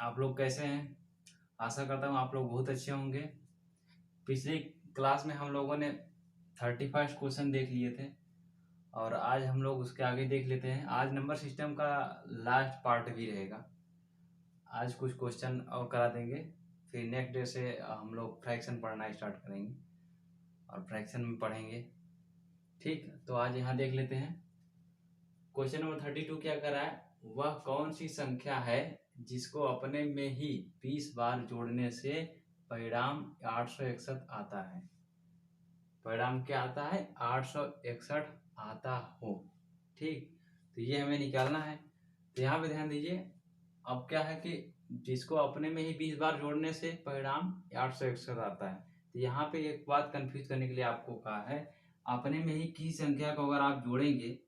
आप लोग कैसे हैं? आशा करता हूँ आप लोग बहुत अच्छे होंगे। पिछली क्लास में हम लोगों ने 31 क्वेश्चन देख लिए थे और आज हम लोग उसके आगे देख लेते हैं। आज नंबर सिस्टम का लास्ट पार्ट भी रहेगा। आज कुछ क्वेश्चन और करा देंगे, फिर नेक्स्ट डे से हम लोग फ्रैक्शन पढ़ना स्टार्ट करेंगे और फ्रैक्शन में पढ़ेंगे। ठीक, तो आज यहाँ देख लेते हैं। क्वेश्चन नंबर 32 क्या कर रहा है? वह कौन सी संख्या है जिसको अपने में ही 20 बार जोड़ने से परिणाम 861 आता है? परिणाम क्या आता है? 861 आता हो। ठीक, तो ये हमें निकालना है। तो यहाँ पे ध्यान दीजिए, अब क्या है कि जिसको अपने में ही 20 बार जोड़ने से परिणाम 861 आता है। तो यहाँ पे एक बात कंफ्यूज करने के लिए आपको कहा है, अपने में ही किसी संख्या को अगर आप जोड़ेंगे,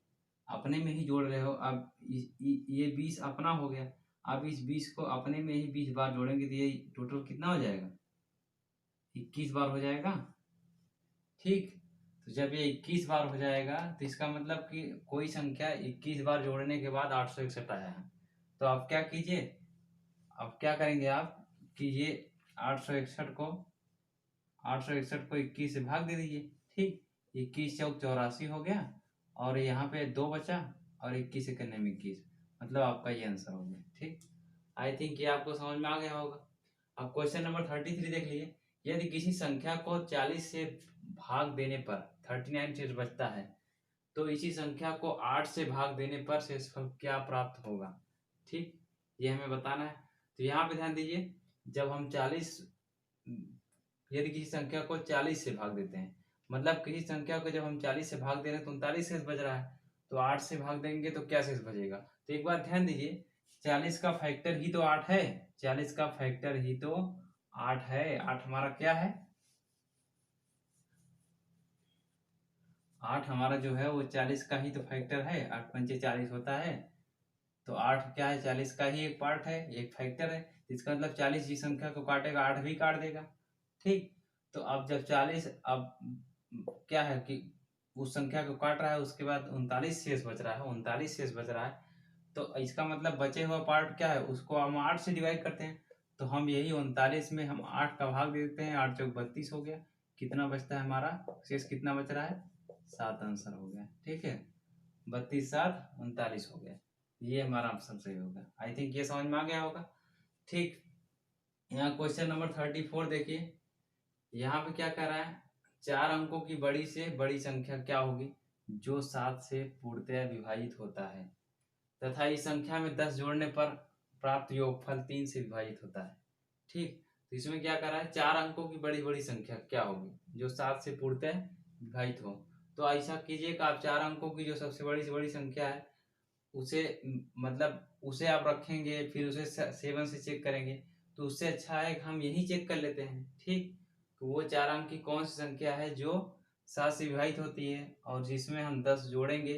अपने में ही जोड़ रहे हो, अब ये 20 अपना हो गया। अब इस 20 को अपने में ही 20 बार जोड़ेंगे तो ये टोटल कितना हो जाएगा? 21 बार हो जाएगा। ठीक, तो जब ये 21 बार हो जाएगा तो इसका मतलब कि कोई संख्या 21 बार जोड़ने के बाद 861 आया है। तो आप क्या कीजिए, अब क्या करेंगे आप कि ये 861 को 21 से भाग दे दीजिए। ठीक, 21 चौक 84 हो गया और यहाँ पे 2 बचा और 21 से करने में 21, मतलब आपका ये आंसर हो गया। ठीक, आई थिंक ये आपको समझ में आ गया होगा। अब क्वेश्चन नंबर 33 देख लीजिए। यदि किसी संख्या को 40 से भाग देने पर 39 शेष बचता है तो इसी संख्या को 8 से भाग देने पर शेषफल क्या प्राप्त होगा? ठीक, ये हमें बताना है। तो यहाँ पे ध्यान दीजिए, जब हम 40 यदि किसी संख्या को 40 से भाग देते हैं, मतलब किसी संख्या को जब हम 40 से भाग दे रहे हैं तो 39 शेष बच रहा है, तो 8 से भाग देंगे तो क्या शेष बचेगा? तो एक बार ध्यान दीजिए, 40 का फैक्टर ही तो 8 है। 40 का फैक्टर ही तो 8 है। 8 हमारा क्या है? 8 हमारा जो है वो 40 का ही तो फैक्टर है। 8 पंचे 40 होता है, तो 8 क्या है? 40 का ही एक पार्ट है, एक फैक्टर है। इसका मतलब 40 जिस संख्या को काटेगा 8 भी काट देगा। ठीक, तो अब जब 40 अब क्या है कि उस संख्या को काट रहा है, उसके बाद 39 शेष बच रहा है, 39 शेष बच रहा है। तो इसका मतलब बचे हुआ पार्ट क्या है, उसको हम 8 से डिवाइड करते हैं। तो हम यही 39 में हम 8 का भाग दे देते हैं। 8 चौक 32 हो गया। कितना बचता है हमारा शेष? कितना बच रहा है? 7 आंसर हो गया। ठीक है, 32 7 39 हो गया। ये हमारा ऑप्शन सही होगा। आई थिंक ये समझ में आ गया होगा। ठीक, यहाँ क्वेश्चन नंबर 34 देखिए। यहाँ पे क्या कह रहा है? 4 अंकों की बड़ी से बड़ी संख्या क्या होगी जो 7 से पूर्णतः विभाजित होता है तथा इस संख्या में 10 जोड़ने पर प्राप्त योगफल 3 से विभाजित होता है। ठीक, तो इसमें क्या कर रहा है? 4 अंकों की बड़ी बड़ी संख्या क्या होगी जो 7 से पूर्णतः विभाजित हो। तो ऐसा कीजिए कि आप 4 अंकों की जो सबसे बड़ी से बड़ी संख्या है उसे मतलब उसे आप रखेंगे, फिर उसे 7 से चेक करेंगे। तो उससे अच्छा है कि हम यही चेक कर लेते हैं। ठीक, तो वो 4 अंक की कौन सी संख्या है जो 7 से विभाजित होती है और जिसमें हम 10 जोड़ेंगे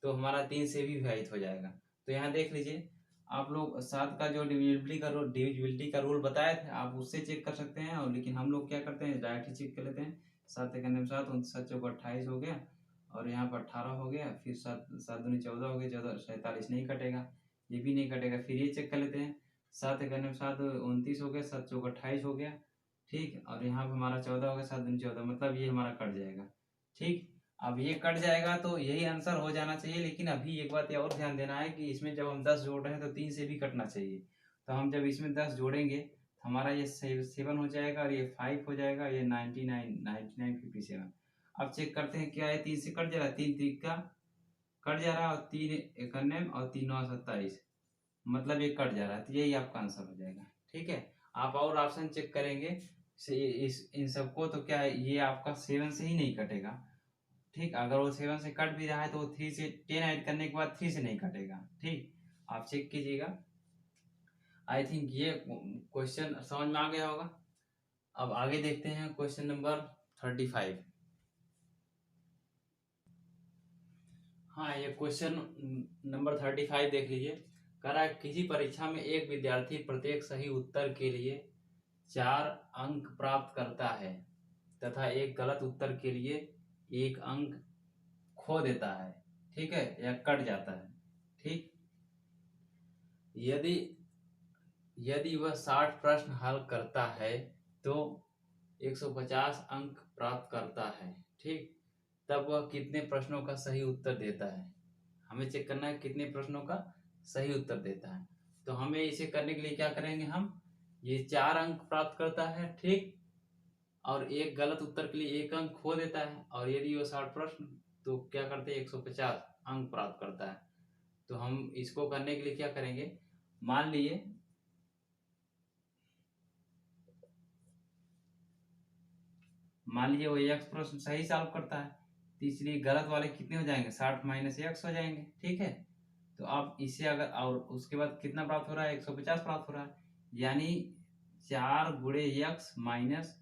तो हमारा 3 से भी विभाजित हो जाएगा। तो यहाँ देख लीजिए, आप लोग 7 का जो डिविजिबिलिटी का रूल बताए थे आप उससे चेक कर सकते हैं, और लेकिन हम लोग क्या करते हैं, डायरेक्ट ही चेक कर लेते हैं। 7 एक 7 7 चौक 28 हो गया और यहाँ पर 18 हो गया, फिर 7 7 दूनी 14 हो गया, 14 47 नहीं कटेगा, ये भी नहीं कटेगा। फिर ये चेक कर लेते हैं, 7 एक 7 29 हो गया, 7 चौक 28 हो गया। ठीक, और यहाँ पे हमारा 14 हो गया, 7 दूनी 14, मतलब ये हमारा कट जाएगा। ठीक, अब ये कट जाएगा तो यही आंसर हो जाना चाहिए। लेकिन अभी एक बात और ध्यान देना है कि इसमें जब हम 10 जोड़ रहे हैं तो 3 से भी कटना चाहिए। तो हम जब इसमें 10 जोड़ेंगे तो हमारा ये 7 हो जाएगा और ये 5 हो जाएगा, ये 99 57। अब चेक करते हैं क्या है, 3 से कट जा रहा है, 3 3 का कट जा रहा है और 3 91 और 3 9 27, मतलब ये कट जा रहा है। तो यही आपका आंसर हो जाएगा। ठीक है, आप और ऑप्शन चेक करेंगे इस इन सबको तो क्या है, ये आपका 7 से ही नहीं कटेगा। ठीक, अगर वो 7 से कट भी रहा है तो वो 3 से 10 ऐड करने के बाद 3 से नहीं कटेगा। ठीक, आप चेक कीजिएगा। आई थिंक ये क्वेश्चन समझ में आ गया होगा। अब आगे देखते हैं क्वेश्चन नंबर 35। हाँ, ये क्वेश्चन नंबर 35 देख लीजिए। कह रहा है किसी परीक्षा में एक विद्यार्थी प्रत्येक सही उत्तर के लिए 4 अंक प्राप्त करता है तथा एक गलत उत्तर के लिए 1 अंक खो देता है। ठीक है, या कट जाता है। ठीक, यदि यदि वह 60 प्रश्न हल करता है तो 150 अंक प्राप्त करता है, ठीक। तब वह कितने प्रश्नों का सही उत्तर देता है। हमें चेक करना है कितने प्रश्नों का सही उत्तर देता है। तो हमें इसे करने के लिए क्या करेंगे हम, ये 4 अंक प्राप्त करता है, ठीक, और एक गलत उत्तर के लिए 1 अंक खो देता है, और यदि वो 60 प्रश्न तो क्या करते हैं 150 अंक प्राप्त करता है। तो हम इसको करने के लिए क्या करेंगे, मान लीजिए वो x प्रश्न सही सॉल्व करता है, तो इसलिए गलत वाले कितने हो जाएंगे, 60 माइनस x हो जाएंगे, ठीक है। तो अब इसे अगर, और उसके बाद कितना प्राप्त हो रहा है, 150 प्राप्त हो रहा है, यानी 4 गुणे x माइनस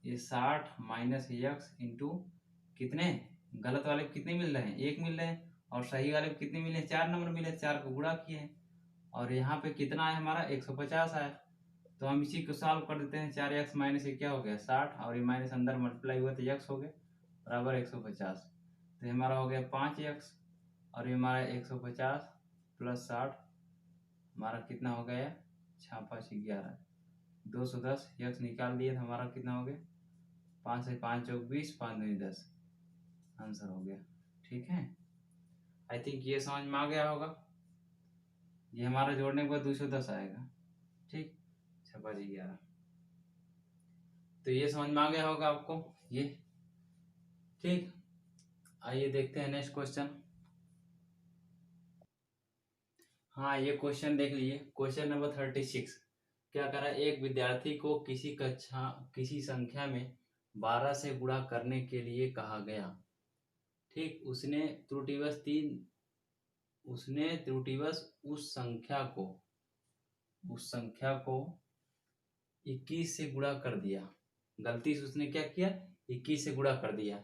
ये 60 माइनस x इंटू कितने, गलत वाले को कितने मिल रहे हैं, 1 मिल रहे हैं, और सही वाले को कितने मिले हैं, 4 नंबर मिले, 4 को गुणा किए हैं, और यहाँ पे कितना है हमारा 150 आया। तो हम इसी को सॉल्व कर देते हैं, 4x माइनस ये क्या हो गया 60, और ये माइनस अंदर मल्टीप्लाई हुआ तो x हो गया बराबर 150। तो ये हमारा हो गया 5x, और ये हमारा 150 प्लस 60 हमारा कितना हो गया, 6 5 11 210, x निकाल दिए तो हमारा कितना हो गया, 5 से 5 चौक 20, 5 दूनी 10, आंसर हो गया, ठीक है। आई थिंक ये समझ में आ गया होगा। ये हमारा जोड़ने के बाद 210 आएगा, ठीक, 6 5 11। तो ये समझ में आ गया होगा आपको ये, ठीक। आइए देखते हैं नेक्स्ट क्वेश्चन। हाँ, ये क्वेश्चन देख लीजिए, क्वेश्चन नंबर 36। क्या कह रहा है, एक विद्यार्थी को किसी संख्या में 12 से गुणा करने के लिए कहा गया, ठीक। उसने त्रुटिवश उस संख्या को 21 से गुणा कर दिया। गलती से उसने क्या किया, 21 से गुणा कर दिया,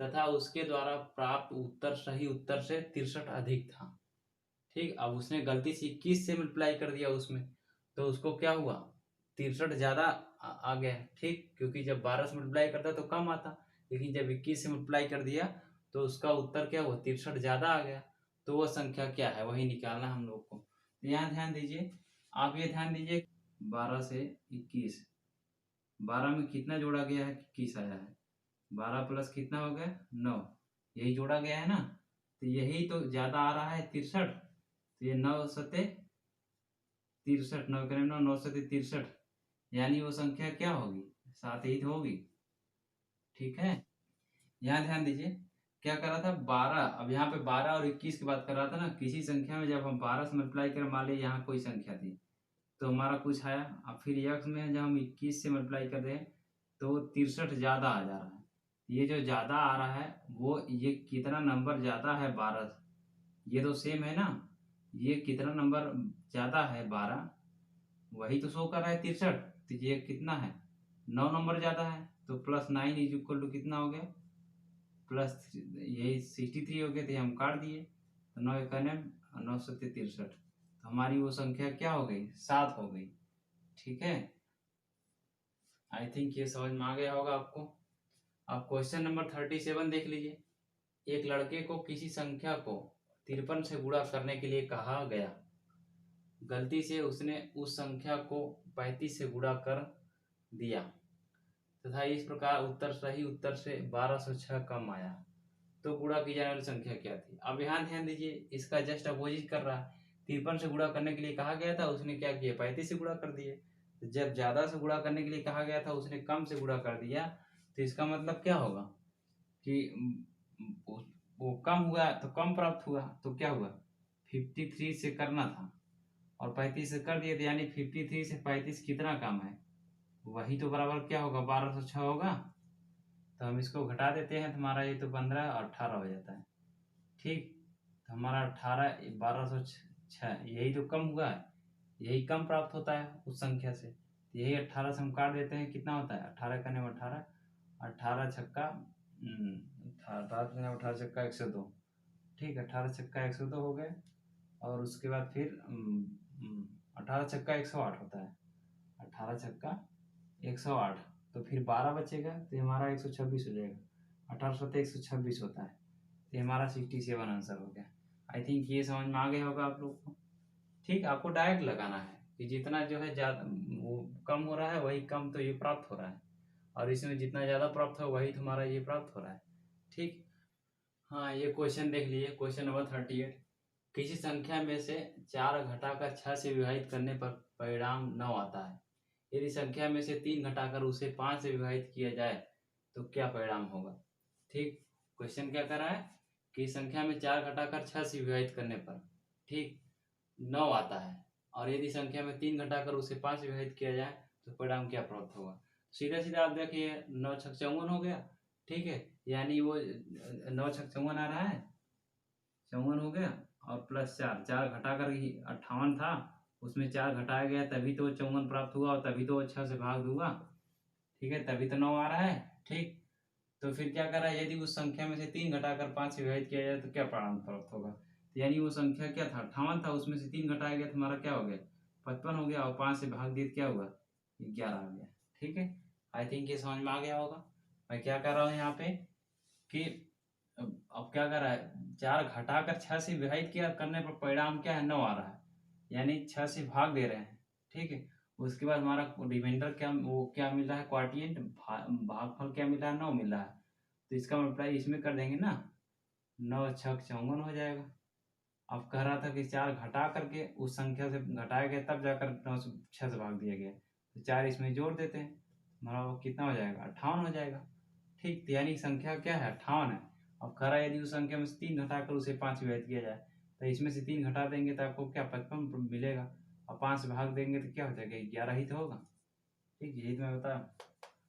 तथा उसके द्वारा प्राप्त उत्तर सही उत्तर से 63 अधिक था, ठीक। अब उसने गलती से 21 से मल्टीप्लाई कर दिया उसमें, तो उसको क्या हुआ, 63 ज्यादा आ गया, ठीक, क्योंकि जब 12 से मल्टीप्लाई करता तो कम आता, लेकिन जब 21 से मल्टीप्लाई कर दिया तो उसका उत्तर क्या हुआ, 63 ज्यादा आ गया। तो वह संख्या क्या है, वही निकालना हम लोग को। तो यहाँ ध्यान दीजिए, आप ये ध्यान दीजिए, 12 से 21, 12 में कितना जोड़ा गया है, 21 आया है, 12 प्लस कितना हो गया 9, यही जोड़ा गया है ना, तो यही तो ज्यादा आ रहा है 63। तो ये 9 सते 63, 9 करें 9, 9 सते 63, यानी वो संख्या क्या होगी, 7 ही तो होगी, ठीक है। यहाँ ध्यान दीजिए, क्या कर रहा था 12, अब यहाँ पे 12 और 21 की बात कर रहा था ना, किसी संख्या में जब हम 12 से मल्टीप्लाई करें, मान लीजिए यहाँ कोई संख्या थी तो हमारा कुछ आया, अब फिर x में जब हम 21 से मल्टीप्लाई कर रहे हैं तो 63 ज्यादा आ जा रहा है। ये जो ज्यादा आ रहा है वो, ये कितना नंबर ज्यादा है 12, ये तो सेम है ना, ये कितना नंबर ज्यादा है 12, वही तो शो कर रहा है 63, तो ये कितना है 9 नंबर ज्यादा है, तो +9 इज इक्वल टू कितना हो गया, यही 63 हो गए थे, हम काट दिए, तो 9 1 9 सत्ते 63, तो हमारी वो संख्या क्या हो गई, 7 हो गई, ठीक है। आई थिंक ये समझ में आ गया होगा आपको। अब क्वेश्चन नंबर 37 देख लीजिए, एक लड़के को किसी संख्या को 53 से गुणा करने के लिए कहा गया, गलती से उसने उस संख्या को 35 से गुणा कर दिया तथा इस प्रकार उत्तर सही उत्तर से 1206 कम आया, तो गुणा की जाने वाली संख्या क्या थी। अब यहाँ ध्यान दीजिए, इसका जस्ट अपोजिट कर रहा है, 53 से गुणा करने के लिए कहा गया था, उसने क्या किया 35 से गुणा कर दिए, तो जब ज्यादा से गुणा करने के लिए कहा गया था उसने कम से गुणा कर दिया, तो इसका मतलब क्या होगा कि वो कम हुआ तो कम प्राप्त हुआ, तो क्या हुआ 53 से करना था और 35 से कर दिए थे, यानी 53 से 35 कितना कम है, वही तो बराबर क्या होगा 1206 होगा। तो हम इसको घटा देते हैं तो हमारा ये तो 15 और 18 हो जाता है, ठीक। तो हमारा 18 1206 यही तो कम हुआ है, यही कम प्राप्त होता है उस संख्या से, तो यही 18 से हम काट देते हैं, कितना होता है 18 करने में 18, 18 छक्का 18 छक्का 102, ठीक, 18 छक्का 102 हो गए, और उसके बाद फिर 18 छक्का 108 होता है, 18 छक्का 108, तो फिर 12 बचेगा तो हमारा 126 हो जाएगा, 18 सत्ते 126 होता है, तो हमारा 67 आंसर हो गया। आई थिंक ये समझ में आ गया होगा आप लोग को, ठीक। आपको डायरेक्ट लगाना है, कि जितना जो है ज़्यादा वो कम हो रहा है वही कम तो ये प्राप्त हो रहा है, और इसमें जितना ज़्यादा प्राप्त हो वही तुम्हारा ये प्राप्त हो रहा है। ठीक। हाँ, ये क्वेश्चन देख लीजिए, क्वेश्चन नंबर 38। किसी संख्या में से 4 घटाकर 6 से विभाजित करने पर परिणाम 9 आता है। यदि संख्या में से 3 घटाकर उसे 5 से विभाजित किया जाए तो क्या परिणाम होगा। ठीक। क्वेश्चन क्या कर रहा है कि संख्या में 4 घटाकर 6 से विभाजित करने पर ठीक 9 आता है, और यदि संख्या में 3 घटाकर उसे 5 से विभाजित किया जाए तो परिणाम क्या प्राप्त होगा। सीधा सीधा आप देखिए, 9 छक 54 हो गया। ठीक है, यानी वो 9 छक 54 आ रहा है, 54 हो गया, और प्लस 4, 4 घटाकर 58 था, उसमें 4 घटाया गया तभी तो 54 प्राप्त हुआ, और तभी तो 6 से भाग दूंगा। ठीक है, तभी तो 9 आ रहा है। ठीक। तो फिर क्या कर रहा है, यदि उस संख्या में से 3 घटाकर 5 से विभाजित किया जाए तो क्या परिणाम प्राप्त होगा। तो यानी वो संख्या क्या था, 58 था, उसमें से 3 घटाया गया तो हमारा क्या हो गया, 55 हो गया, और 5 से भाग दिया क्या हुआ, 11 आ गया। ठीक है, आई थिंक ये समझ में आ गया होगा। मैं क्या कर रहा हूँ यहाँ पे कि अब क्या कर रहा है, 4 घटाकर 6 से विभाजित किया करने पर परिणाम क्या है, 9 आ रहा है, यानी 6 से भाग दे रहे हैं। ठीक है, उसके बाद हमारा रिमाइंडर क्या, वो क्या मिल रहा है, क्वाटिएंट भागफल क्या मिल रहा है, 9 मिल रहा है। तो इसका मल्टीप्लाई इसमें कर देंगे ना, 9 छक 54 हो जाएगा। अब कह रहा था कि 4 घटा करके उस संख्या से घटाया गया तब जाकर 9 से 6 से भाग दिया गया, तो 4 इसमें जोड़ देते हैं, हमारा वो कितना हो जाएगा, 58 हो जाएगा। ठीक। तो यानी संख्या क्या है, 58 है। अब कह रहा है यदि उस संख्या में से 3 घटाकर उसे 5 विभाजित किया जाए, तो इसमें से 3 घटा देंगे तो आपको क्या 55 मिलेगा, और 5 से भाग देंगे तो क्या हो जाएगा, 11 ही तो होगा। ठीक, यही तो मैं बताया।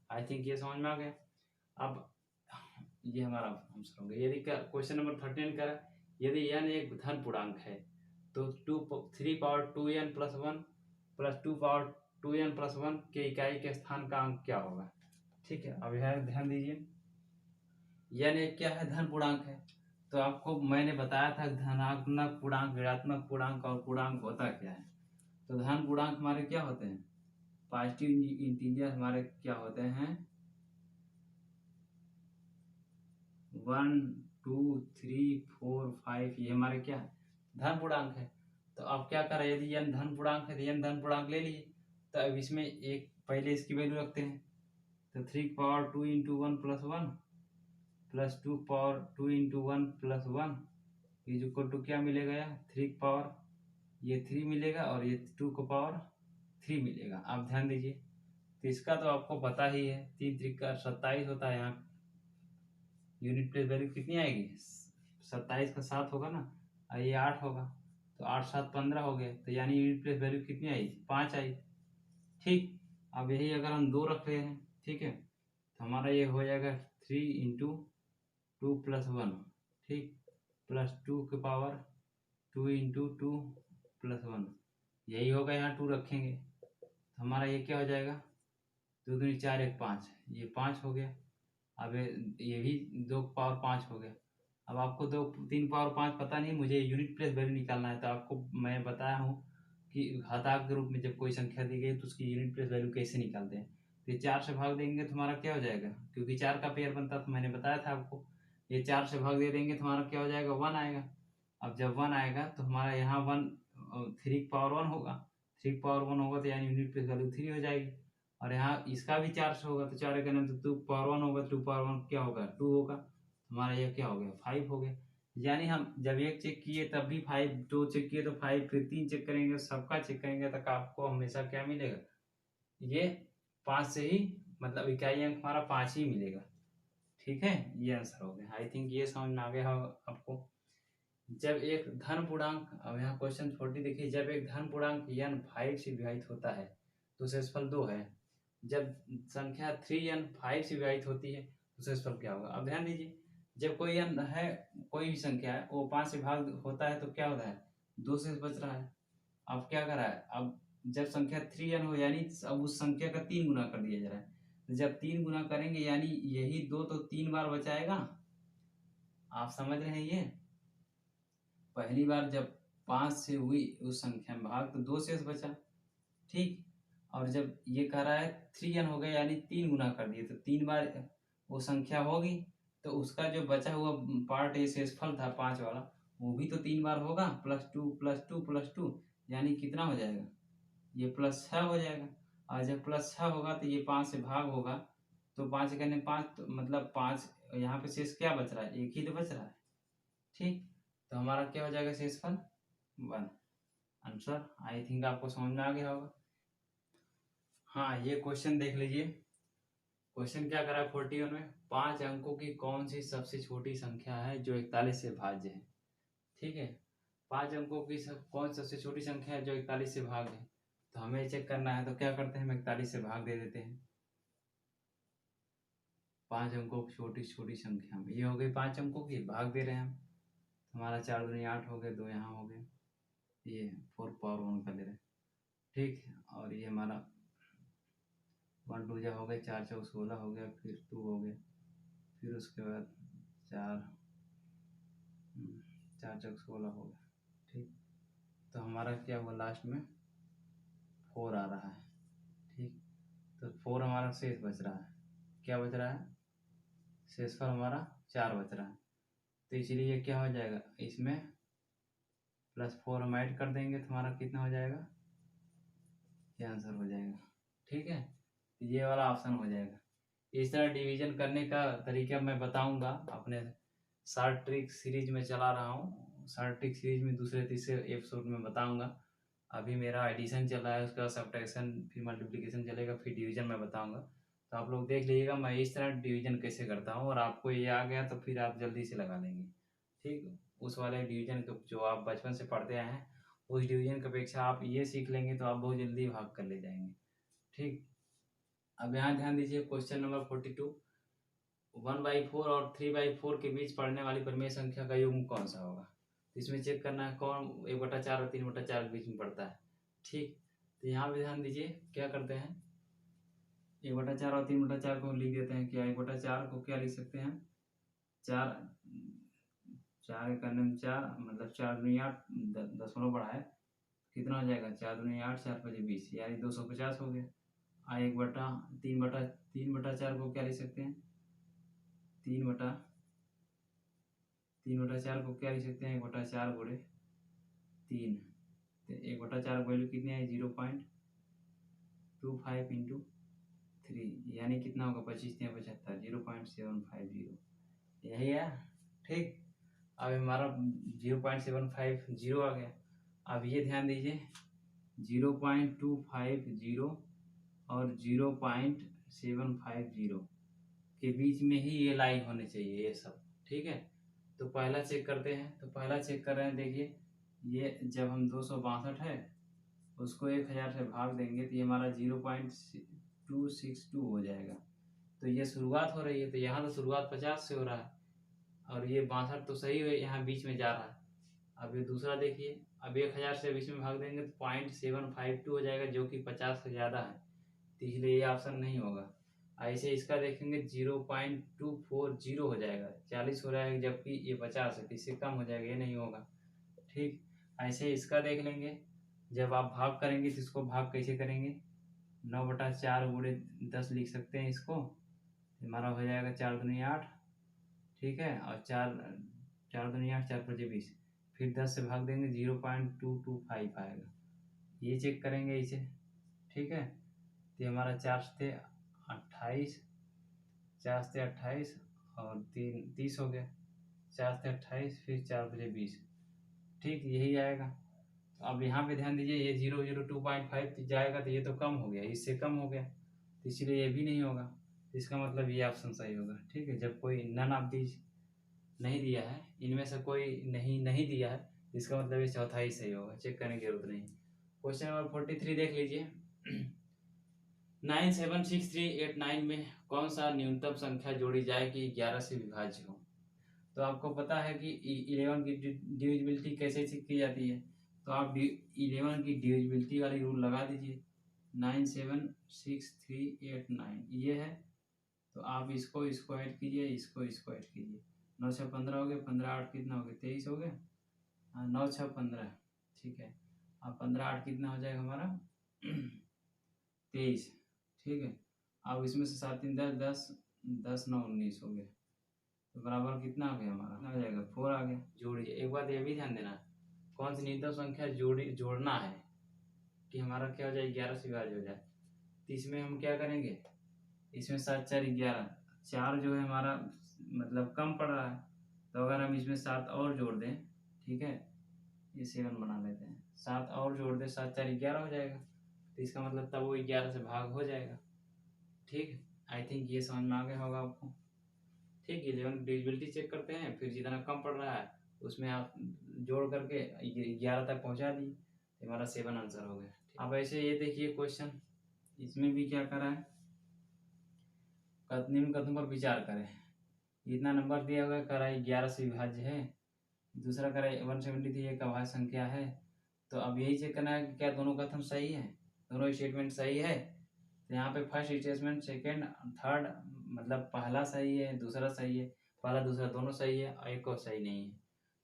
आई थिंक ये समझ में आ गया। अब ये हमारा आंसर हो गया। यदि क्वेश्चन नंबर 13 का यदि n एक धन पूर्णांक है तो 3 power 2n plus 1 plus 2 power 2n plus 1 के इकाई के स्थान का अंक क्या होगा। ठीक है, अब यह ध्यान दीजिए, n एक क्या है, धन पूर्णांक है। तो आपको मैंने बताया था धनात्मक पूर्णांक, ऋणात्मक पूर्णांक और पूर्णांक होता क्या है। तो धन पूर्णांक हमारे क्या होते हैं, पॉजिटिव इंटीजर हमारे क्या होते हैं, 1 2 3 4 5, ये हमारे क्या है, धन पूर्णांक है। तो अब क्या करें, यदि n धन पूर्णांक है तो n धन पूर्णांक ले लीजिए। तो अब इसमें एक पहले इसकी वैल्यू रखते हैं, तो 3 power 2 into 1 plus 1 plus 2 power 2 into 1 plus 1 is equal to क्या मिलेगा, यार 3 पावर ये 3 मिलेगा, और ये 2 को पावर 3 मिलेगा। आप ध्यान दीजिए, तो इसका तो आपको पता ही है, 3 त्रिका 27 होता है, यहाँ यूनिट प्लेस वैल्यू कितनी आएगी, 27 का 7 होगा ना, और ये 8 होगा, तो 8 7 15 हो गए, तो यानी यूनिट प्लेस वैल्यू कितनी आई, 5 आई। ठीक। अब यही अगर हम 2 रख रहे हैं, ठीक है, तो हमारा ये हो जाएगा 3 इंटू 2 प्लस 1, ठीक, प्लस 2 के पावर 2 इंटू 2 प्लस 1, यही होगा, यहाँ 2 रखेंगे तो हमारा ये क्या हो जाएगा, 2 दूनी 4 1 5, ये 5 हो गया। अब ये भी 2 पावर 5 हो गया। अब आपको 2 3 पावर 5 पता नहीं, मुझे यूनिट प्लेस वैल्यू निकालना है, तो आपको मैं बताया हूँ कि घातांक के रूप में जब कोई संख्या दी गई तो उसकी यूनिट प्लेस वैल्यू कैसे निकालते हैं। तो ये 4 से भाग देंगे तो हमारा क्या हो जाएगा, क्योंकि 4 का पेयर बनता था, मैंने बताया था आपको, ये 4 से भाग दे देंगे तो हमारा क्या हो जाएगा, 1 आएगा। अब जब 1 आएगा तो हमारा यहाँ 1 3 पावर 1 होगा, 3 पावर 1 होगा तो यानी यूनिट प्लेस वैल्यू 3 हो जाएगी। और यहाँ इसका भी 4 से होगा तो 4 का नाम तो 2 पावर 1 होगा, 2 पावर 1 क्या होगा, 2 होगा, हमारा ये क्या हो गया, 5 हो गया। यानी हम जब एक चेक किए तब भी 5, 2 चेक किए तो 5, फिर 3 चेक करेंगे, सबका चेक करेंगे तक आपको हमेशा क्या मिलेगा, ये 5 से ही, मतलब इकाई अंक हमारा 5 ही मिलेगा। ठीक है, ये आंसर हो गया। आई थिंक ये समझ में आ गया आपको। जब एक धन पूर्णांक, अब यहाँ क्वेश्चन 40 देखिए, जब एक धन पूर्णांक n 5 से विभाजित होता है तो शेषफल 2 है। जब संख्या 3n 5 से विभाजित होती है तो शेषफल क्या होगा। अब ध्यान दीजिए, जब कोई n है, कोई भी संख्या है, वो 5 से भाग होता है तो क्या होता है, 2 शेष बच रहा है। अब क्या कर रहा है, अब जब संख्या 3n हो यानी अब उस संख्या का 3 गुना कर दिया जा रहा है, तो जब 3 गुना करेंगे यानी यही 2 तो 3 बार बचाएगा। आप समझ रहे हैं, ये पहली बार जब 5 से हुई उस संख्या में भाग तो 2 शेष बचा। ठीक। और जब ये कह रहा है 3n हो गया यानी 3 गुना कर दिए तो 3 बार वो संख्या होगी, तो उसका जो बचा हुआ पार्ट ये शेषफल था 5 वाला, वो भी तो 3 बार होगा, +2 +2 +2, यानी कितना हो जाएगा, ये +6 हो जाएगा। और जब +6 होगा तो ये 5 से भाग होगा, तो 5 करने 5 तो मतलब 5 यहाँ पे शेष क्या बच रहा है, एक ही तो बच रहा है। ठीक, तो हमारा क्या हो जाएगा शेषफल 1। आंसर आई थिंक आपको समझ में आ गया होगा। हाँ, ये क्वेश्चन देख लीजिए। क्वेश्चन क्या करा है 41 में, 5 अंकों की कौन सी सबसे छोटी संख्या है जो 41 से भाज्य है। ठीक है, 5 अंकों की कौन सबसे छोटी संख्या है जो 41 से भाग है। तो हमें चेक करना है, तो क्या करते हैं, हम 41 से भाग दे देते हैं। 5 अंकों की छोटी छोटी संख्या में ये हो गई 5 अंकों की, भाग दे रहे हैं हम। हमारा 4 दूनी 8 हो गए, 2 यहाँ हो गए, ये 4 पावर 1 का ले रहे हैं। ठीक, और ये हमारा 1 2 जा हो गए, 4 चौक 16 हो गया, फिर 2 हो गया, फिर उसके बाद 4 4 चौक 16 हो गया। ठीक, तो हमारा क्या हुआ लास्ट में 4 आ रहा है। ठीक, तो 4 हमारा शेष बच रहा है। क्या बच रहा है, शेषफल हमारा 4 बच रहा है। तो इसलिए क्या हो जाएगा, इसमें +4 हम ऐड कर देंगे तो हमारा कितना हो जाएगा, ये आंसर हो जाएगा। ठीक है, तो ये वाला ऑप्शन हो जाएगा। इस तरह डिवीजन करने का तरीका मैं बताऊंगा अपने शार्ट ट्रिक सीरीज में चला रहा हूँ। शार्ट ट्रिक सीरीज में दूसरे तीसरे एपिसोड में बताऊंगा। अभी मेरा एडिशन चल रहा है, उसका सब्ट्रैक्शन, फिर मल्टीप्लिकेशन चलेगा, फिर डिवीजन मैं बताऊंगा। तो आप लोग देख लीजिएगा मैं इस तरह डिवीजन कैसे करता हूँ, और आपको ये आ गया तो फिर आप जल्दी से लगा लेंगे। ठीक, उस वाले डिवीजन को जो आप बचपन से पढ़ते आए हैं, उस डिवीजन की अपेक्षा आप ये सीख लेंगे तो आप बहुत जल्दी भाग कर ले जाएंगे। ठीक, अब यहाँ ध्यान दीजिए क्वेश्चन नंबर 42, 1/4 और 3/4 के बीच पढ़ने वाली परिमेय संख्या का युग्म कौन सा होगा। तो इसमें चेक करना है कौन 1/4 और 3/4 के बीच में पड़ता है। ठीक, तो यहाँ भी ध्यान दीजिए क्या करते हैं, 1/4 और 3/4 को लिख देते हैं। क्या 1/4 को क्या लिख सकते हैं, 4 4 करने में 4 मतलब 4 दूनी 8, 10 बढ़ा है, कितना हो जाएगा, 4 दूनी 8, 4 5 20, यानी 250 हो गया। 3/4 को क्या लिख सकते हैं, 3/4 को क्या लिख सकते हैं, 1/4 गुणे 3। तो 1/4 वैल्यू कितनी है, 0.25 इंटू 3, यानी कितना होगा, 25 या 75, 0.750, यही है। ठीक, अब हमारा 0.750 आ गया। अब ये ध्यान दीजिए 0.250 और 0.750 के बीच में ही ये लाइन होनी चाहिए ये सब। ठीक है, तो पहला चेक करते हैं। तो पहला चेक कर रहे हैं, देखिए ये जब हम 262 है उसको 1000 से भाग देंगे तो ये हमारा 0.262 हो जाएगा। तो ये शुरुआत हो रही है, तो यहाँ तो शुरुआत 50 से हो रहा है, और ये 62 तो सही है, यहाँ बीच में जा रहा है। अब ये दूसरा देखिए, अब 1000 से बीच में भाग देंगे तो 0.752 हो जाएगा, जो कि 50 से ज़्यादा है, तो इसलिए ये ऑप्शन नहीं होगा। ऐसे इसका देखेंगे 0.240 हो जाएगा, 40 हो रहा है जबकि ये 50 है, तो इससे कम हो जाएगा, ये नहीं होगा। ठीक, ऐसे इसका देख लेंगे, जब आप भाग करेंगे तो इसको भाग कैसे करेंगे, 9/4 गुणे 10 लिख सकते हैं इसको, हमारा हो जाएगा 4 दूनी 8। ठीक है, और 4 दूनी 8, 4 5 20, फिर 10 से भाग देंगे 0.225 आएगा, ये चेक करेंगे इसे। ठीक है, तो हमारा 4 से 28, 4 से 28 और 3 30 हो गया, 4 से 28 फिर 4 5 20। ठीक, यही आएगा। तो अब यहाँ पे ध्यान दीजिए, ये 0.0225 जाएगा तो ये तो कम हो गया, इससे कम हो गया, तो इसलिए ये भी नहीं होगा। तो इसका मतलब ये ऑप्शन सही होगा। ठीक है, जब कोई नन ऑफ दीज नहीं दिया है, इनमें से कोई नहीं दिया है, इसका मतलब ये चौथा ही सही होगा, चेक करने की जरूरत नहीं। क्वेश्चन नंबर 43 देख लीजिए, 976389 में कौन सा न्यूनतम संख्या जोड़ी जाए कि 11 से विभाज्य हो। तो आपको पता है कि 11 की डिविजिबिलिटी कैसे की जाती है, तो आप 11 की डिविजिबिलिटी वाली रूल लगा दीजिए, 976389 ये है, तो आप इसको ऐड कीजिए, इसको ऐड कीजिए, 9 6 15 हो गए, 15 8 कितना हो गया, 23 हो गया, 9 6 15। ठीक है, अब 15 8 कितना हो जाएगा हमारा 23। ठीक है, अब इसमें से 7 3 10 10 10 9 19 हो गया, तो बराबर कितना आ गया हमारा, कितना आ जाएगा 4 आ गया। जोड़िए, एक बात ये भी ध्यान देना, कौन सी न्यूनतम संख्या जोड़ना है, कि हमारा क्या हो जाए, 11 से विभाज्य हो जाए। तो इसमें हम क्या करेंगे, इसमें 7 4 11, 4 जो है हमारा मतलब कम पड़ रहा है, तो अगर हम इसमें 7 और जोड़ दें, ठीक है, ये 7 बना लेते हैं, 7 और जोड़ दें, 7 4 11 हो जाएगा। तो इसका मतलब तब वो 11 से भाग हो जाएगा। ठीक, आई थिंक ये समझ में आ गया होगा आपको। ठीक, 11 डिविजिबिलिटी चेक करते हैं, फिर जितना कम पड़ रहा है उसमें आप जोड़ करके 11 तक पहुंचा दिए, तो हमारा 7 आंसर हो गया। अब ऐसे ये देखिए क्वेश्चन, इसमें भी क्या करा है, निम्न कथनों पर विचार करें। इतना नंबर दिया हुआ है, करा 11 से विभाज्य है, दूसरा करा 173 एक अभाज्य संख्या है। तो अब यही चेक करना है कि क्या दोनों कथन सही है, दोनों स्टेटमेंट सही है। तो यहाँ पे फर्स्ट स्टेटमेंट, सेकंड, थर्ड, मतलब पहला सही है, दूसरा सही है, पहला दूसरा दोनों सही है, और एक और सही नहीं है।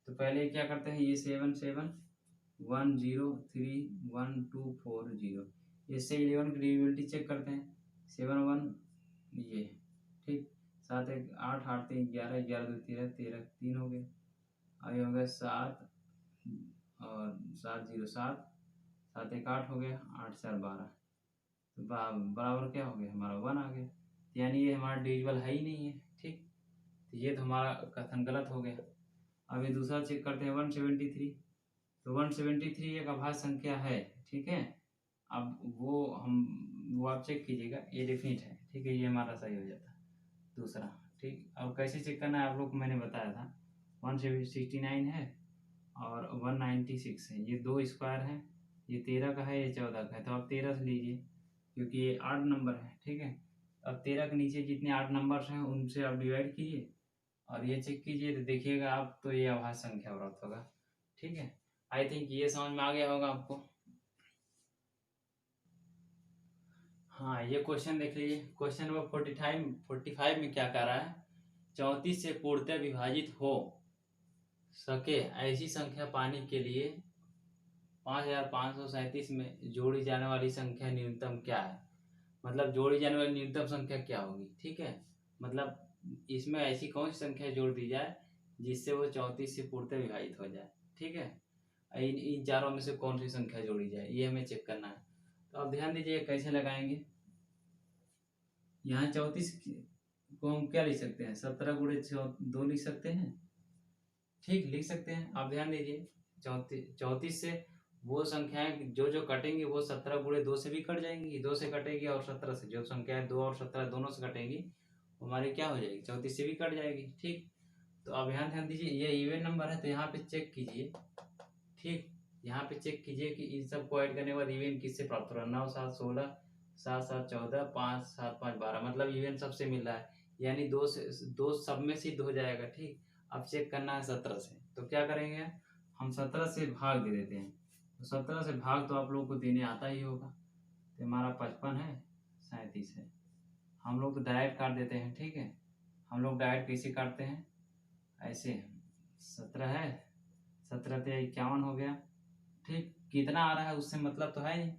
तो पहले क्या करते हैं, ये 7 7 1 0 3 1 2 4 0, इससे 11 की डिविजिबिलिटी चेक करते हैं। 7 1 ये, ठीक, 7 1 8 8 3 11 11 2 13 13 3 हो गए। अब ये हो गया 7 और 7 0 7 7 1 8 हो गया, 8 4 12, तो बराबर क्या हो गया, हमारा 1 आ गया। यानी ये हमारा डिविजिबल है ही नहीं है। ठीक, तो ये तो हमारा कथन गलत हो गया। अब ये दूसरा चेक करते हैं 173, तो 173 एक अभाज्य संख्या है। ठीक है, अब वो आप चेक कीजिएगा, ये डेफिनिट है। ठीक है, ये हमारा सही हो जाता है दूसरा। ठीक, अब कैसे चेक करना है आप लोग को मैंने बताया था, 169 है और 196 है, ये दो स्क्वायर है, ये 13 का है, ये 14 का है, तो आप 13 से लीजिए क्योंकि ये 8 नंबर है। ठीक है, अब 13 के नीचे जितने 8 नंबर्स हैं उनसे आप डिवाइड कीजिए और ये चेक कीजिए, तो देखिएगा आप, तो ये अभाज्य संख्या प्राप्त होगा। ठीक है, आई थिंक ये समझ में आ गया होगा आपको। हाँ, ये क्वेश्चन देख लीजिए, क्वेश्चन नंबर 45 में क्या कह रहा है, 34 से पूर्णतः विभाजित हो सके ऐसी संख्या पाने के लिए 5537 में जोड़ी जाने वाली संख्या न्यूनतम क्या है। मतलब जोड़ी जाने वाली न्यूनतम संख्या क्या होगी। ठीक है, मतलब इसमें ऐसी कौन सी संख्या जोड़ दी जाए जिससे वो 34 से पूर्णतः विभाजित हो जाए। ठीक है, इन चारों में से कौन सी संख्या जोड़ी जाए, ये हमें चेक करना है। तो आप ध्यान दीजिए कैसे लगाएंगे। यहाँ 34 को हम क्या लिख सकते हैं, 17 गुणे 2 लिख सकते हैं। ठीक, लिख सकते हैं। आप ध्यान दीजिए, 34 से वो संख्याएं जो जो कटेंगी वो 17 गुणे 2 से भी कट जाएंगी, 2 से कटेगी, और 17 से जो संख्याएं 2 और 17 दोनों से कटेंगी हमारी क्या हो जाएगी, 34 से भी कट जाएगी। ठीक, तो अब यहाँ ध्यान दीजिए, ये इवन नंबर है तो यहाँ पे चेक कीजिए। ठीक, यहाँ पे चेक कीजिए कि इन सब को ऐड करने के बाद इवन किससे प्राप्त हो रहा है, 9 7 16 7 7 14 5 7 5 12, मतलब इवन सबसे मिल रहा है, यानी दो सब में सिद्ध हो जाएगा। ठीक, अब चेक करना है 17 से, तो क्या करेंगे, हम 17 से भाग दे देते हैं। तो 17 से भाग तो आप लोगों को देने आता ही होगा, तो हमारा 55 है, 37 है। हम लोग तो डायरेक्ट काट देते हैं। ठीक है, हम लोग डायरेक्ट कैसे काटते हैं, ऐसे 17 है, 17 तो 51 हो गया। ठीक, कितना आ रहा है उससे मतलब तो है नहीं,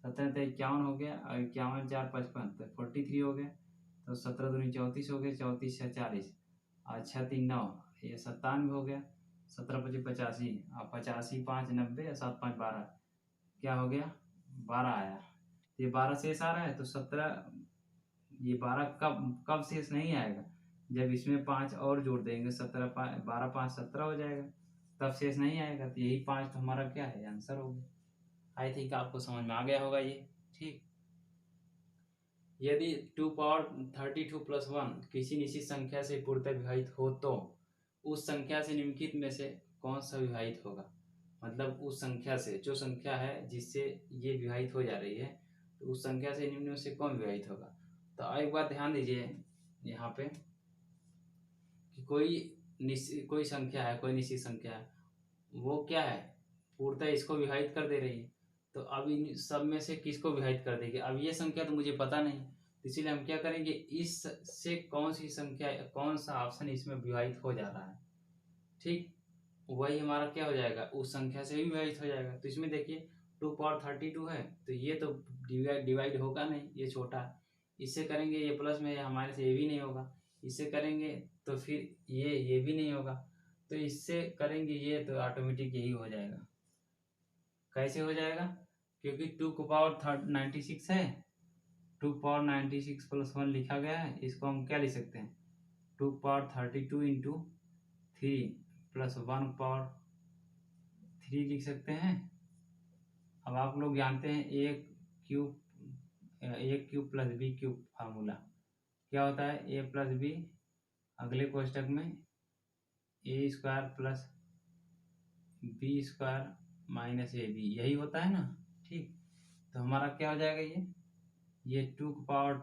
17 तो 51 हो गया, और 51 4 55 तो 43 हो गया। तो 17 दूनी 34 हो गया, 34 से 40 और 6 3 9, ये 97 हो गया, 17 25 85 और 85 5 90 और 7 5 12, क्या हो गया, 12 आया। ये 12 शेष आ रहा है, तो 17, ये 12 कब कब शेष नहीं आएगा, जब इसमें 5 और जोड़ देंगे, 17 12 5 17 हो जाएगा, तब शेष नहीं आएगा। तो यही 5 तो हमारा क्या है, आंसर हो गया। आई थिंक आपको समझ में आ गया होगा ये। ठीक, यदि 2 पावर 32 प्लस 1 किसी निश्चित संख्या से पूर्णतः विभाजित हो तो उस संख्या से निम्नलिखित में से कौन सा विभाजित होगा। मतलब उस संख्या से, जो संख्या है जिससे ये विभाजित हो जा रही है, तो उस संख्या से निम्न में से कौन विभाजित होगा। तो एक बार ध्यान दीजिए यहाँ पे कि कोई संख्या है, कोई निश्चित संख्या है, वो क्या है, पूर्णतः इसको विभाजित कर दे रही है। तो अब इन सब में से किसको विभाजित कर देगी, अब ये संख्या तो मुझे पता नहीं, तो इसीलिए हम क्या करेंगे, इस से कौन सी संख्या, कौन सा ऑप्शन इसमें विभाजित हो जा रहा है। ठीक, वही हमारा क्या हो जाएगा, उस संख्या से भी विभाजित हो जाएगा। तो इसमें देखिए 2 पावर 32 है, तो ये तो डिवाइड होगा नहीं, ये छोटा है। इससे करेंगे ये प्लस में, हमारे से ये भी नहीं होगा। इससे करेंगे तो फिर ये भी नहीं होगा। तो इससे करेंगे ये, तो ऑटोमेटिक यही हो जाएगा। कैसे हो जाएगा, क्योंकि 2 की पावर 96 है, 2 की पावर 96 प्लस 1 लिखा गया है, इसको हम क्या लिख सकते हैं 2 की पावर 32 इंटू 3 प्लस 1 की पावर 3 लिख सकते हैं। अब आप लोग जानते हैं A³ प्लस B³ फार्मूला क्या होता है, A प्लस बी अगले कोष्टक में A² plus B² minus AB, यही होता है ना। ठीक, तो हमारा क्या हो जाएगा, ये 2 की पावर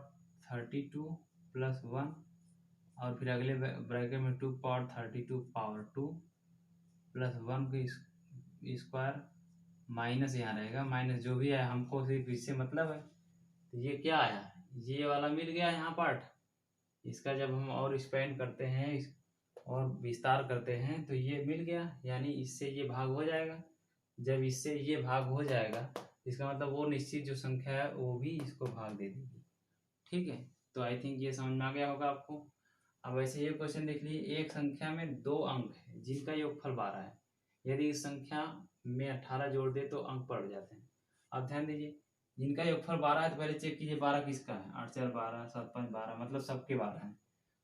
32 प्लस 1 और फिर अगले ब्रैकेट में 2 की पावर 32 पावर 2 प्लस 1 की स्क्वायर माइनस यहाँ रहेगा, माइनस जो भी है हमको सिर्फ इससे मतलब है। तो ये क्या आया, ये वाला मिल गया यहाँ पार्ट। इसका जब हम और एक्सपेंड करते हैं और विस्तार करते हैं तो ये मिल गया, यानी इससे ये भाग हो जाएगा। जब इससे ये भाग हो जाएगा इसका मतलब वो निश्चित जो संख्या है वो भी इसको भाग दे देगी। ठीक है, तो आई थिंक ये समझ में आ गया होगा आपको। अब ऐसे ये क्वेश्चन देख लीजिए, एक संख्या में 2 अंक है जिनका योगफल 12 है, यदि इस संख्या में 18 जोड़ दे तो अंक बढ़ जाते हैं। अब ध्यान दीजिए, जिनका योगफल 12 है तो पहले चेक कीजिए 12 किसका है, 8 4 12, 7 5 12, मतलब सबके 12 हैं।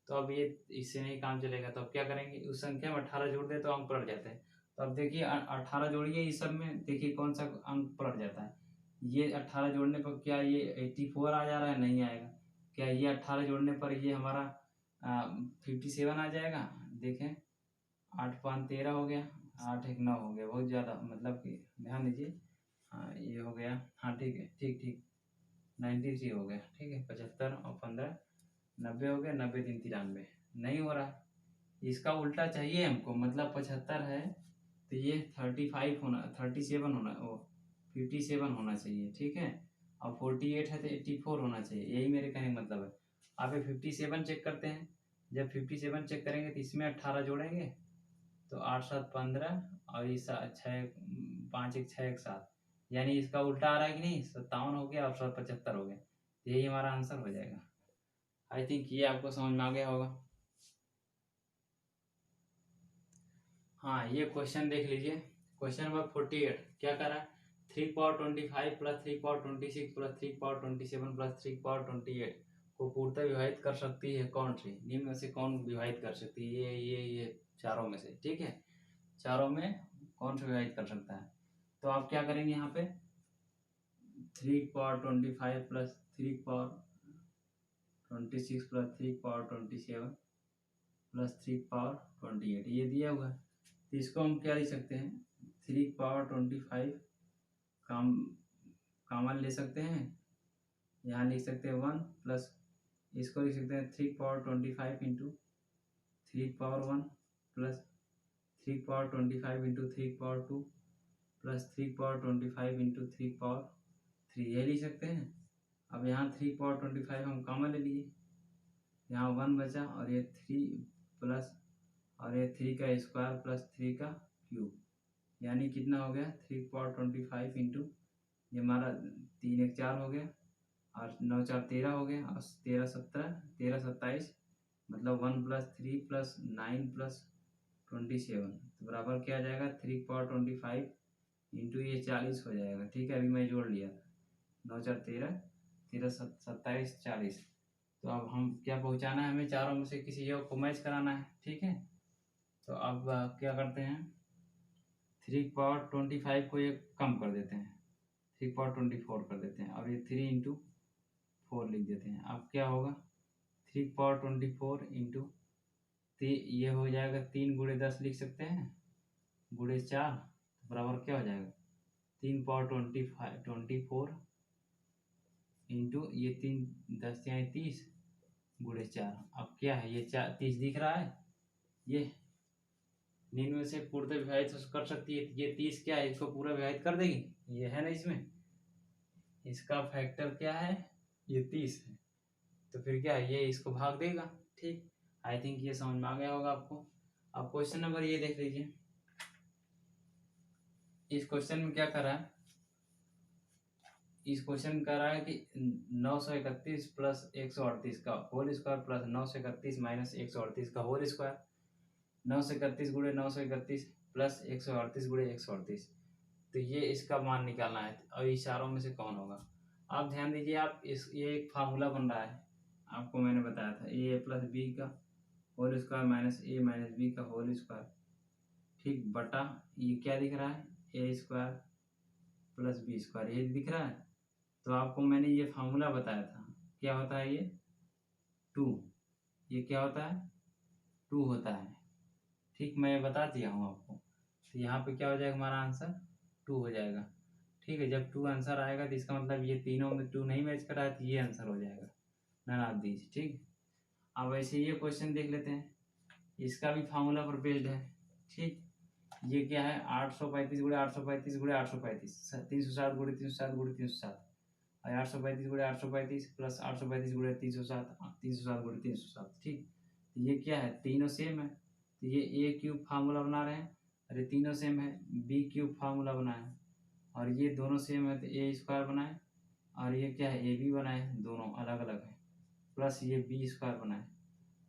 तो अब ये इससे नहीं काम चलेगा, तो अब क्या करेंगे, उस संख्या में 18 जोड़ दे तो अंक पलट जाते हैं। तो अब देखिए 18 जोड़िए इस सब में, देखिए कौन सा अंक पलट जाता है। ये 18 जोड़ने पर क्या ये 84 आ जा रहा है, नहीं आएगा। क्या ये 18 जोड़ने पर ये हमारा 57 आ जाएगा। देखें 8 5 13 हो गया, 8 1 9 हो गया, बहुत ज़्यादा, मतलब कि ध्यान दीजिए। हाँ ये हो गया, हाँ ठीक है, ठीक ठीक 93 हो गया। ठीक है, 75 और 15 90 हो गया, 90 3 93, नहीं हो रहा है। इसका उल्टा चाहिए हमको, मतलब 75 है तो ये 35 होना, 37 होना, वो 57 होना चाहिए। ठीक है, और 48 है तो 84 होना चाहिए, यही मेरे कहने का मतलब है। आप ये 57 चेक करते हैं, जब 57 चेक करेंगे तो इसमें 18 जोड़ेंगे तो 8 7 15 और ये 6 5 1 6 1 7, यानी इसका उल्टा आ रहा है कि नहीं, 57 हो गया और 75 हो गया, यही हमारा आंसर हो जाएगा। आई थिंक ये आपको समझ में आ गया होगा। हाँ ये क्वेश्चन देख लीजिए, क्वेश्चन नंबर 48 क्या कर रहा है, 3 की पावर 25 प्लस 3 की पावर 26 प्लस 3 की पावर 27 प्लस 3 की पावर 28 को पूर्णतः विभाजित कर सकती है कौन सी, निम्न में से कौन विभाजित कर सकती है, ये चारों में से। ठीक है, चारों में कौन सा विभाजित कर सकता है। तो आप क्या करेंगे यहाँ पे 3 की पावर 25 प्लस 3 की पावर 26 प्लस 3 की पावर 27 प्लस 3 की पावर 28 ये दिया हुआ है। तो इसको हम क्या लिख सकते हैं, 3 की पावर 25 कॉमन ले सकते हैं, यहाँ लिख सकते हैं 1 प्लस इसको लिख सकते हैं 3 की पावर 25 इंटू 3 की पावर 1 प्लस 3 की पावर 25 इंटू 3 की पावर 2 प्लस 3 की पावर 25 इंटू 3 की पावर 3, ये लिख सकते हैं। अब यहाँ 3 की पावर 25 हम कॉमन ले लिए, यहाँ 1 बचा और ये 3 प्लस और ये 3 का स्क्वायर प्लस 3 का क्यूब, यानी कितना हो गया 3 की पावर 25 इंटू ये हमारा 3 1 4 हो गया और 9 4 13 हो गया और 13 17 13 27, मतलब 1 प्लस 3 प्लस 9 प्लस 27, तो बराबर क्या आ जाएगा 3 की पावर 25 इंटू ये 40 हो जाएगा। ठीक है, अभी मैं जोड़ लिया था 9 4 13 13 27 40। तो अब हम क्या पहुंचाना है, हमें चारों में से किसी योग को मैच कराना है। ठीक है, तो अब क्या करते हैं 3 की पावर 25 को ये कम कर देते हैं, 3 की पावर 24 कर देते हैं और ये 3 इंटू 4 लिख देते हैं। अब क्या होगा 3 की पावर 24 इंटू ये हो जाएगा 3 गुणे 10 लिख सकते हैं, गुणे 4, तो बराबर क्या हो जाएगा 3 की पावर 24 इंटू ये 3 10 यानी 30 गुणे 4। अब क्या है ये 30 दिख रहा है, ये निम्न में से पूर्णतः विभाजित कर सकती है, ये 30 क्या है इसको पूरा विभाजित कर देगी, ये है ना, इसमें इसका फैक्टर क्या है, ये 30 है, तो फिर क्या है ये इसको भाग देगा। ठीक, आई थिंक ये समझ में आ गया होगा आपको। अब क्वेश्चन नंबर ये देख लीजिए, इस क्वेश्चन में क्या कर रहा है, इस क्वेश्चन में कह रहा है कि 931 प्लस 138 का होल स्क्वायर प्लस 931 माइनस 138 का होल स्क्वायर, 931 गुणे 931 प्लस 138 गुणे 138, तो ये इसका मान निकालना है। और इशारों में से कौन होगा? आप ध्यान दीजिए, आप ये एक फार्मूला बन रहा है, आपको मैंने बताया था ए प्लस बी का होल स्क्वायर माइनस ए माइनस बी का होल स्क्वायर, ठीक, बटा ये क्या दिख रहा है, ए स्क्वायर प्लस बी स्क्वायर, ये दिख रहा है। तो आपको मैंने ये फार्मूला बताया था, क्या होता है ये 2, ये क्या होता है 2 होता है, ठीक, मैं बता दिया हूँ आपको। तो यहाँ पे क्या हो जाएगा, हमारा आंसर 2 हो जाएगा। ठीक है, जब 2 आंसर आएगा तो इसका मतलब ये तीनों में 2 नहीं मैच कर रहा है, तो ये आंसर हो जाएगा, नन ऑफ दीज। ठीक, अब ऐसे ये क्वेश्चन देख लेते हैं, इसका भी फार्मूला पर बेस्ड है। ठीक, ये क्या है 835 गुणे 835 गुणे 835, 307 गुणे 307 गुणे 307, और 835 गुणे 835 प्लस 835 गुणे 307, 307 गुणे 307। ठीक, ये क्या है, तीनों सेम है, तो ये ए क्यूब फार्मूला बना रहे हैं, अरे तीनों सेम है, बी क्यूब फार्मूला बनाए, और ये दोनों सेम है तो ए स्क्वायर बनाए, और ये क्या है ए बी बनाए, दोनों अलग अलग है, प्लस ये बी स्क्वायर बनाए।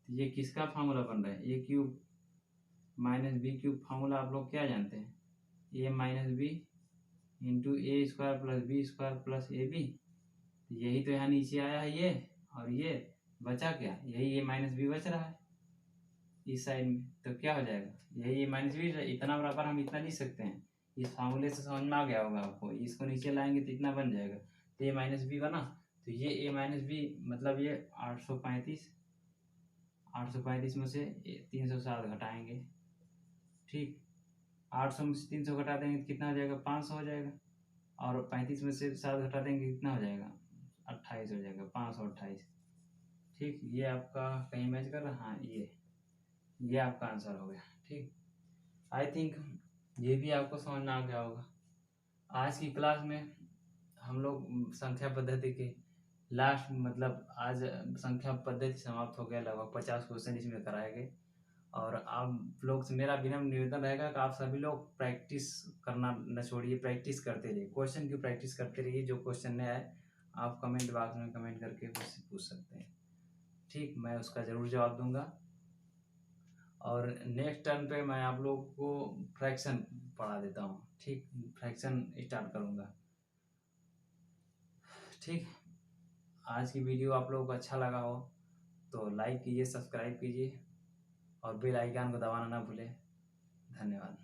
तो ये किसका फार्मूला बन रहा है, A cube minus B cube formula आप लोग क्या जानते हैं, A minus B into A square plus B square plus A B. यही तो यहाँ नीचे आया है ये, और ये बचा क्या, यही ए माइनस बी बच रहा है इस साइड में, तो क्या हो जाएगा, यही ए माइनस बी, इतना बराबर हम इतना लिख सकते हैं, इस फार्मूले से समझ में आ गया होगा आपको, इसको नीचे लाएंगे तो इतना बन जाएगा, तो ए माइनस बी बना, तो ये ए माइनस बी मतलब ये 835 में से 307 घटाएंगे, ठीक, 800 में से 300 घटा देंगे तो कितना हो जाएगा, 500 हो जाएगा, और 35 में से 7 घटा देंगे कितना हो जाएगा, 28 हो जाएगा, 528। ठीक, ये आपका कहीं मैच कर रहा, हाँ ये आपका आंसर हो गया। ठीक, आई थिंक ये भी आपको समझ में आ गया होगा। आज की क्लास में हम लोग संख्या पद्धति के लास्ट, मतलब आज संख्या पद्धति समाप्त हो गया, लगभग 50 क्वेश्चन इसमें कराए गए, और आप लोग से मेरा विनम्र निवेदन रहेगा कि आप सभी लोग प्रैक्टिस करना न छोड़िए, प्रैक्टिस करते रहिए, क्वेश्चन की प्रैक्टिस करते रहिए, जो क्वेश्चन नहीं आए आप कमेंट बॉक्स में कमेंट करके मुझसे पूछ सकते हैं। ठीक, मैं उसका ज़रूर जवाब दूंगा, और नेक्स्ट टर्न पे मैं आप लोगों को फ्रैक्शन पढ़ा देता हूँ। ठीक, फ्रैक्शन स्टार्ट करूँगा। ठीक, आज की वीडियो आप लोगों को अच्छा लगा हो तो लाइक कीजिए, सब्सक्राइब कीजिए, और बेल आइकन को दबाना ना भूलें। धन्यवाद।